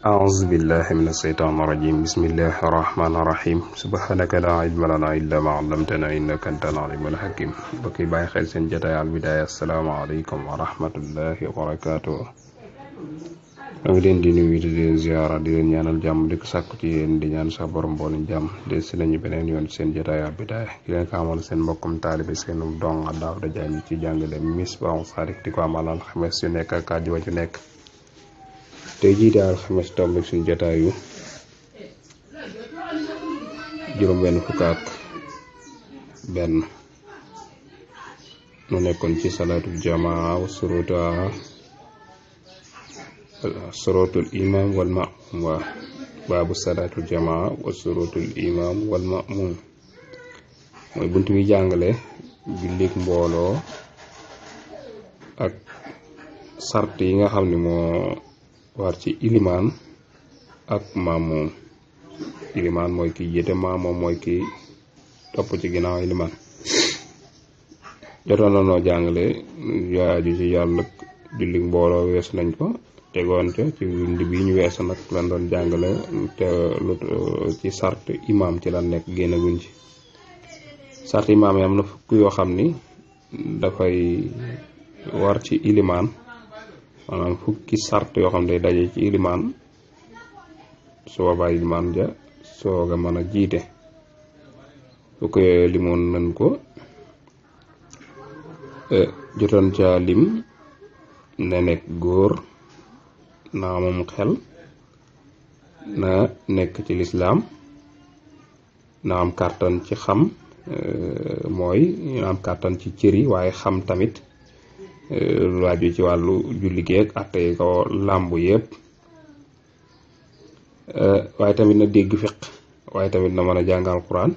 أعوذ بالله من الشيطان الرجيم بسم الله الرحمن الرحيم سبحانك لا علم لنا إلا ما علمتنا إنك أنت العليم الحكيم بكي باي خير سن جتاي البداية السلام عليكم ورحمة الله وبركاته ngi leen di nuyu di leen ziara di leen ñaanal jàmm di ko sàkku ci yéen di ñaan sax borom boolu jàmm de si nañu beneen yoon seen jotaay al bidaaya ki leen ko amal seen mbokkum taalibe seen dong daaw da jaay ci jàngale Misbahou Salik di ko amal alxames yu nekk ak àjjuma ju nekk tey jii daal alxames tombe suñu jotaayu juróom-benn fukk ak benn nu nekkoon ci salaatul jamaa wa surutul imam wal ma'mum wa baabu salaatul jamaa wa surutul imam wal ma'mum mooy buntu bi jàngale jullik mbooloo ak sart yi nga xam ne moo war ci ilimaan ak maamum. Ilimaan mooy ki jiite, maamum mooy ki topp ci ginnaaw ilimaan. jotoon na noo jàngale yaaju ci yàlla jullik mbooloo weesu nañ ko tegoon ca ci ndi bi ñu weesu nag lan doon jàngale te lu ci sart imaam ci la nekk génnaguñ ci sart imaam yi am na fukk yoo xam ni dafay war ci ilimaan, maanaam fukki sart yoo xam ne day daje ci ilimaan su boobaa ilimaan ja sooga mën a jiite. fukk yooyu limoon nañ ko jotoon ca lim na nekk góor, na amum xel, na nekk ci lislaam, na am kàttan ci xam, mooy na am kàttan ci cëri waaye xam tamit lu aju ci wàllu julli gi ak atte yi ko làmb yépp, waaye tamit na dégg fiq, waaye tamit na mën a jàngal Alxuraan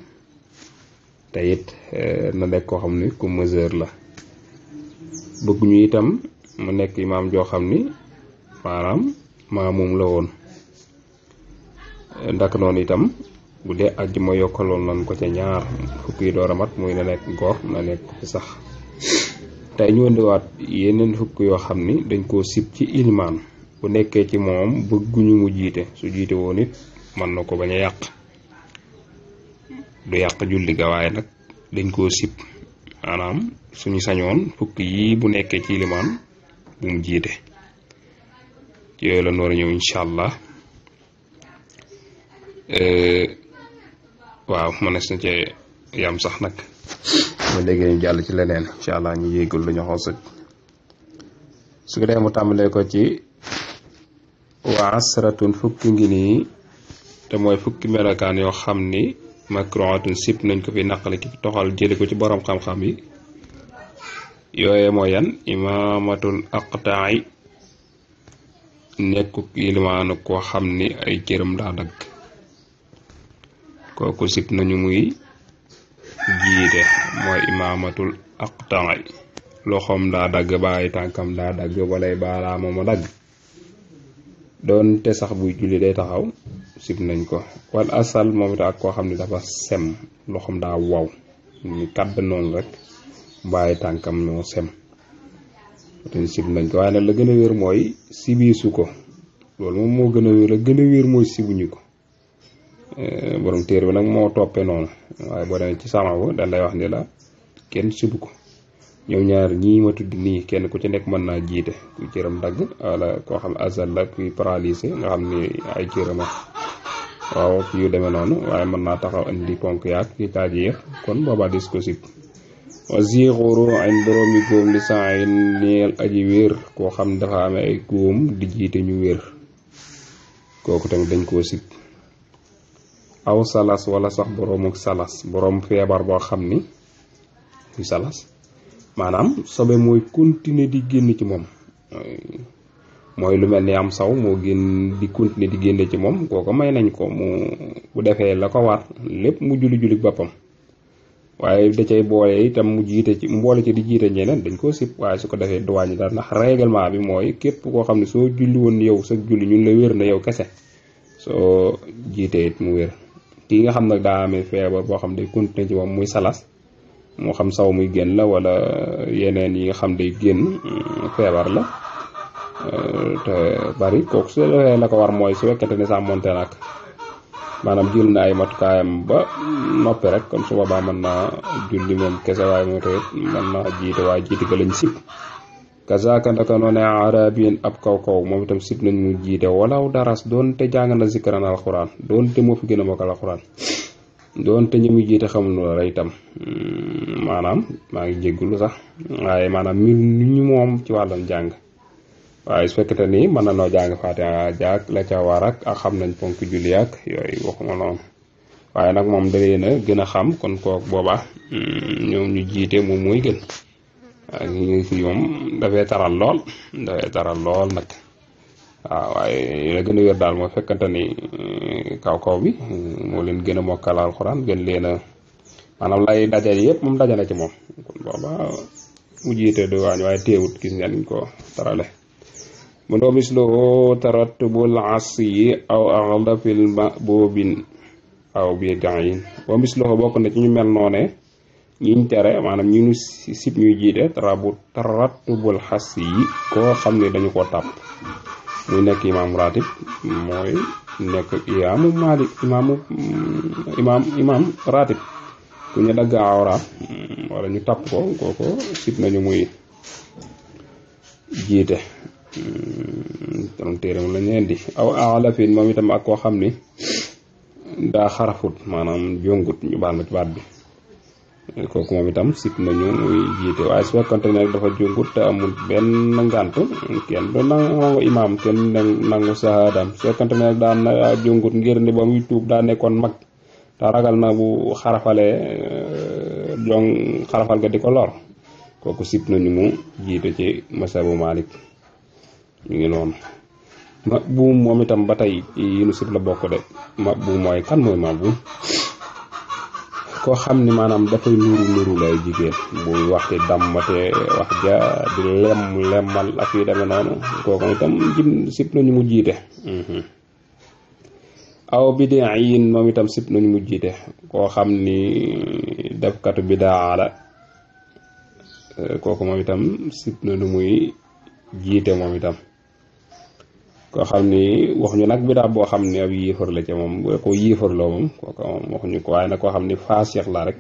te it na nekk koo xam ni ku mesure la. bëgguñu itam mu nekk imaam joo xam ni maanaam maamum la woon. ndak noonu itam bu dee àjjuma yokkaloon nañ ko ca ñaar fukk yi door a mat muy na nekk góor na nekk ci sax. tey ñu indiwaat yeneen fukk yoo xam ni dañ koo sib ci ilimaan bu nekkee ci moom bëgguñu mu jiite, su jiite woon it mën na ko bañ a yàq, du yàq julli ga waaye nag dañ koo sib. maanaam suñu sañoon fukk yi bu nekkee ci ilimaan bu mu jiite. ci yooyu la noor a ñëw incha allah. waaw mënees na cee yam sax nag ma léegi ñu jàll ci leneen incha allah ñu yéegul lu ñu xoosag su ko dee mu tàmbalee ko ci wa asratun fukki ngi nii te mooy fukki melokaan yoo xam ni makruhatun sib nañ ko fi naqale ki toxal jëli ko ci borom xam-xam yi. yooye mooy yan: imaamatul aqtaay, nekkuk ilimaanu koo xam ni ay cëram daa dagg, kooku sib nañu muy jiite. mooy imaamatul aqtaay, loxoom daa dagg ba ay tànkam daa dagg walay baaraamam a dagg, doon te sax buy julli day taxaw, sib nañ ko. wal asal moom it ak koo xam ne dafa sem, loxoom daa waw ni kàdd noonu rek bàyyi tànkam noo sem, te sib nañ ko. waaye nag la gën a wér mooy sibiisu ko, loolu moom moo gën a wér. la gën a wér mooy sibuñu ko. borom téere bi nag moo toppee noonu, waaye boo demee ci sama ba dañ lay wax ni la kenn sibu ko. ñoom ñaar ñii ma tudd nii kenn ku ci nekk mën naa jiite, ku cëram dagg wala koo xam azal la kuy paralysé nga xam ni ay cëram waaw yu demee noonu, waaye mën naa taxaw indi ponk yaak ci kaaj yéex, kon boobaa dis ko sib. wa zixuru ayn boroomi góom li saa yi neel aji wér, koo xam dafa amee ay góom di jiite ñu wér, kooku tamit dañ koo sib. aw salas wala sax boroomuk salas, boroom feebar boo xam ni muy salas, maanaam sobe mooy continuer di génn ci moom, mooy lu mel ni am saw moo génn di continuer di génne ci moom, kooku may nañ ko mu bu defee la ko war lépp mu julli boppam, waaye da cay boole itam mu jiite ci mboole ci di jiite ñeneen dañ koo sib. waaye su ko defee du wàññi dara, ndax règlement bi mooy képp koo xam ne soo julli woon yow sa julli ñun la wér na yow kese, soo jiitee it mu wér. kii nga xam nag daa amee feebar boo xam day continuer ci moom muy salas, moo xam saw muy génn la wala yeneen yi nga xam day génn feebar la, te bari kooku su defee la ko war mooy su fekkente ne sàmmonte nag maanaam jël na ay matukaayam ba noppi rek kon su boobaa mën naa julli moom kese waaye moo tamit mën naa jiite waaye jiite ga lañ sib kazaka ndaka noone arabiyin ab kaw moom itam sib nañ mu jiite walaw daras doonte jàng na zikran alquran doonte moo fi gën a mokkal alquran doonte ñu muy jiite xamul nu la itam maanaam maa ngi jéggulu sax waaye maanaam mi ñu moom ci wàllum jàng waaye su fekkete ni mën na noo jàng Faatiha jaag la ca war ak xam nañ ponk julli ak yooyu waxuma noonu waaye nag moom da leen a gën a xam kon kook booba ñoom ñu jiite moom mooy gën waaye ñu fi moom dafay taral lool nag waaw waaye la gën a wér daal moo fekkante ni kaw bi moo leen gën a mokkal alxuraan gën leen a maanaam lay dajale yëpp moom dajale ci moom kon booba mu jiite du waañ waaye teewut gis ngeen niñ ko tarale mu doo misloo tarattubul asyi aw aghlafil ma'bubin aw bid'in boo misloo bokk na ci ñu mel noone ñiñ tere maanaam ñu nu sib ñuy jiite tarattubul asyi koo xam ne dañu ko tàpp muy nekk imaam ratib mooy nekk imaamu Maalik imaam ratib ku ñu dagg awra wala ñu tàpp ko kooko sib nañu muy jiite téeram la ñu indi aw alafin moom itam ak koo xam ni daa xarafut maanaam jongut ñu baal ma ci baat bi kooku moom itam sib nañu muy jiite waaye su fekkante ne dafa jongut te amul benn ngànt kenn du nangu imaam kenn nangu sahaadam su fekkante ne daan na jongut ngir ni ba muy tuub daa nekkoon mag te ragal na bu xarafalee xarafal ga di ko lor kooku sib nañu mu jiite ci masabu Malik ñu ngi noonu ma buum moom itam ba tey yi nu sib la bokk de ma buum mooy kan mooy ma buum koo xam ni maanaam dafay nuru lay jigéen buy waxti dammate wax ja di lemmal ak yu demee noonu kooku itam sib nañu mu jiite aw bidaa yin moom itam sib nañu mu jiite koo xam ni defkatu bidaa la kooku moom itam sib nañu muy jiite moom itam koo xam ni waxuñu nag bidaa boo xam ni ab yéefar la ca moom boo ko yéefarloo moom kooku moom waxuñu ko waaye nag koo xam ni faasiq la rek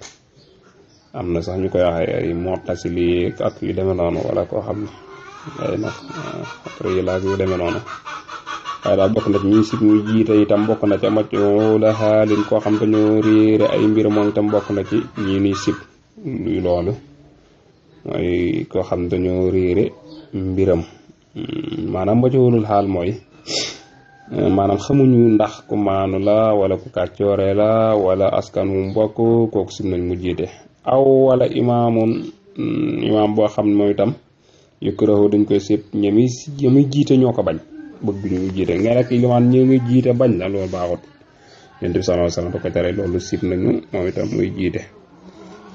am na sax ñu koy waxee ay mu'tasili ak yu demee noonu wala koo xam ne ay nag après yi laag yu demee noonu waaye daal bokk na ci ñi sib muy jiite itam bokk na ca macoo la xaalin koo xam dañoo réere ay mbir moom itam bokk na ci ñi nuy sib luy loolu mooy koo xam dañoo réere mbiram maanaam macoolul xaal mooy maanaam xamuñu ndax ku maanu la wala ku kàccoore la wala askan wu mbokk kooku sib nañ mu jiite aw wala imaam boo xam ne moom itam yukrahu dañ koy sib ñami jiite ñoo ko bañ bëgg ñu jiite nga rek limaan ñi ngi jiite bañ la loolu baaxut Yonent bi sallallahu alayhi wasallam da ko tere loolu sib nañu moom itam muy jiite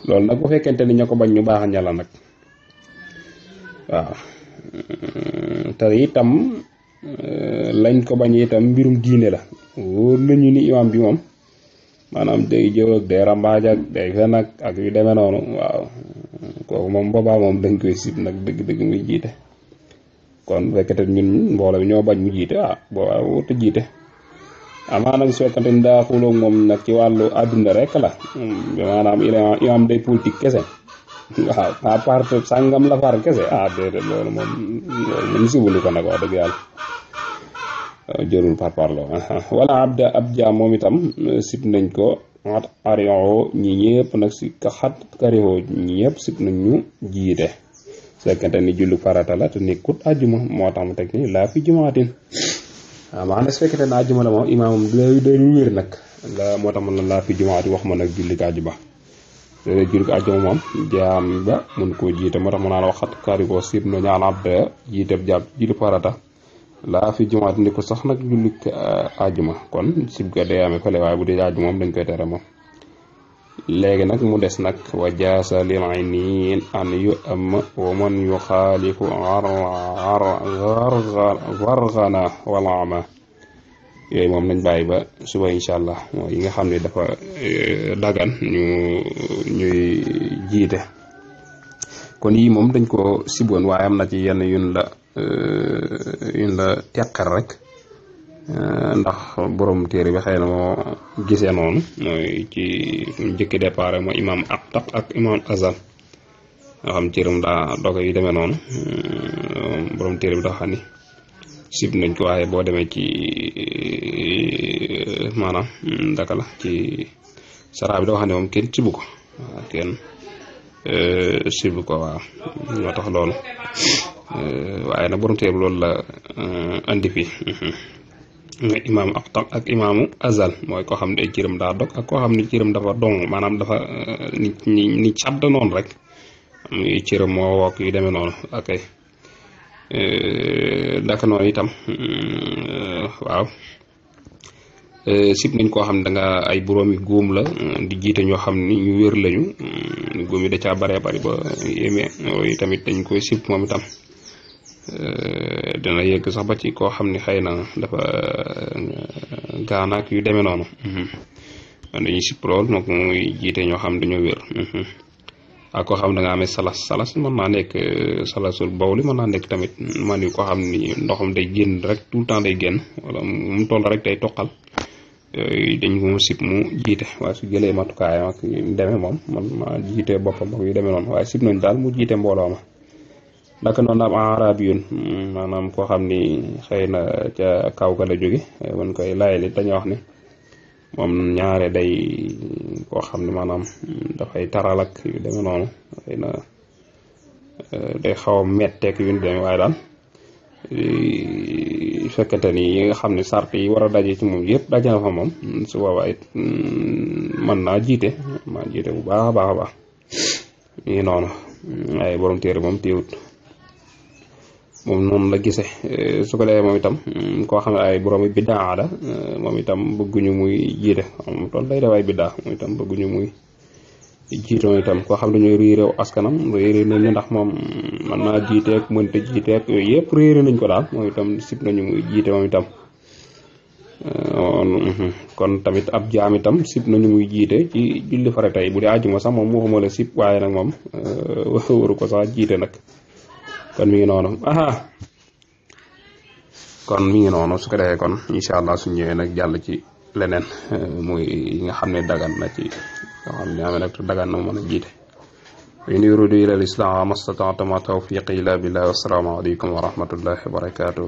loolu nag bu fekkente ni ña ko bañ ñu baax a ñala nag waaw te itam lañ ko bañ itam mbirum diine la wóor nañu ni imam bi moom maanaam day jëw ak day rambaaj ak day fen ak yu demee noonu waaw kooku moom boobaa moom dañ koy sib nag dëgg-dëgg muy jiite kon fekkete ñun mbooloo bi ñoo bañ mu jiite boobaa wut jiite amaa nag su fekkante ni daa xuloog moom nag ci wàllu àdduna rek la maanaam imam day politique kese waaw à part sàngam la far kese déedéet loolu moom sibulu ko nag wax dëgg yàlla jërul parparlo wala ab jaam moom itam sib nañ ko arion ñi ñëpp nag si xat karixoo ñi ñëpp sib nañ ñu jiite su fekkente ni jullu farata la te nekkut àjjuma moo tax mu teg ni laa fi jumaatin maanaam su fekkente ne àjjuma la moom imaamam day wér nag la moo tax man la laa fi jumaati wax ma nag julli ko àjjuma léeg-léeg julli ko àjjuma moom jaam ba mun koo jiite moo tax mu naan waxat karixoo sib na ñaan abda jiite jaam julli farata laa fi jumaat ni ko sax nag julli àjjuma kon sib ga day amee fële waaye bu dee àjjuma moom dañ koy tere moom léegi nag mu des nag wa jaasa lil ayniin an yu am wa man yu xaalifu wargana wala ama yooyu moom nañ bàyyi ba suba incha allah mooy yi nga xam ne dafa dagan ñuy jiite kon yii moom dañ ko siboon waaye am na ci yenn yun la yuñ la teqal rek ndax borom téere bi xëy na moo gisee noonu mooy ci njëkki départ mooy imaam Aqtaq ak imaam Azal nga xam cëram daa doge yu demee noonu borom téere bi dafa xam ni sib nañ ko waaye boo demee ci maanaam daka la ci saraa bi dafa xam ne moom kenn sibu ko waaw kenn sibu ko waaw moo tax loolu waaye nag borom téere bi loolu la andi fi imaam Aqtaq ak imaamu Azal mooy koo xam ne ay cëram daa dog ak koo xam ne cëram dafa dong maanaam dafa ni cadd noonu rek muy cëram moo wokk yu demee noonu ok daka noonu itam waaw sib nañ koo xam ne da nga ay boroomi góom la di jiite ñoo xam ni ñu wér lañu góom yi da caa baree bari ba yéeme yooyu tamit dañ koy sib moom itam dina yegg sax ba ci koo xam ne xëy na dafa gaanaak yu demee noonu dañuy sib lool moom muy jiite ñoo xam dañoo wér ak koo xam da nga amee salas mën naa nekk salasul bawli mën naa nekk tamit man yu koo xam ni ndoxam day génn rek tout le temps day génn wala mu toll rek day toqal yooyu dañ ko mu sib mu jiite waaye su jëlee matukaayam ak yu demee moom man ma jiite boppam ak yu demee noonu waaye sib nañ daal mu jiite mbooloo ma naka noonu am arab yoon maanaam koo xam ni xëy na ca kaw ga la jóge man koy layali dañuy wax ne moom ñaare day koo xam ne maanaam dafay taral ak yu demee noonu xëy na day xaw a metteek yu ñu demee waaye daal fekkente ni yi nga xam ne sart yi war a daje ci moom yëpp daje na fa moom su boobaa it mën naa jiite bu baax a baax a baax mi ngi noonu waaye borom téere moom téewut moom noonu la gisee su ko defee moom itam koo xam ne ay borom biddaa la moom itam bëgguñu muy jiite moom tool day def ay biddaa moom itam bëgguñu muy jiite moom itam koo xam ne dañoo réeré askanam réeré nañu ndax moom mën naa jiiteek mënta jiiteek yooyu yëpp réeré nañ ko daal moom itam sib nañu muy jiite moom itam kon tamit ab jaam itam sib nañu muy jiite ci julli farata yi bu dee àjjuma sax moom waxuma la sib waaye nag moom waru ko sax jiite nag kon mi ngi noonu kon mi ngi noonu su ko defee kon incha allah suñ ñëwee nag jàll ci leneen muy yi nga xam ne dagan na ci yoo xam ne amee nag dagan na mu mën a jiite in uriidu illa al-islaaha mastata'tu ma tawfiiqi illa billah wa salaamu aleykum wa rahmatullahi wa barakatuh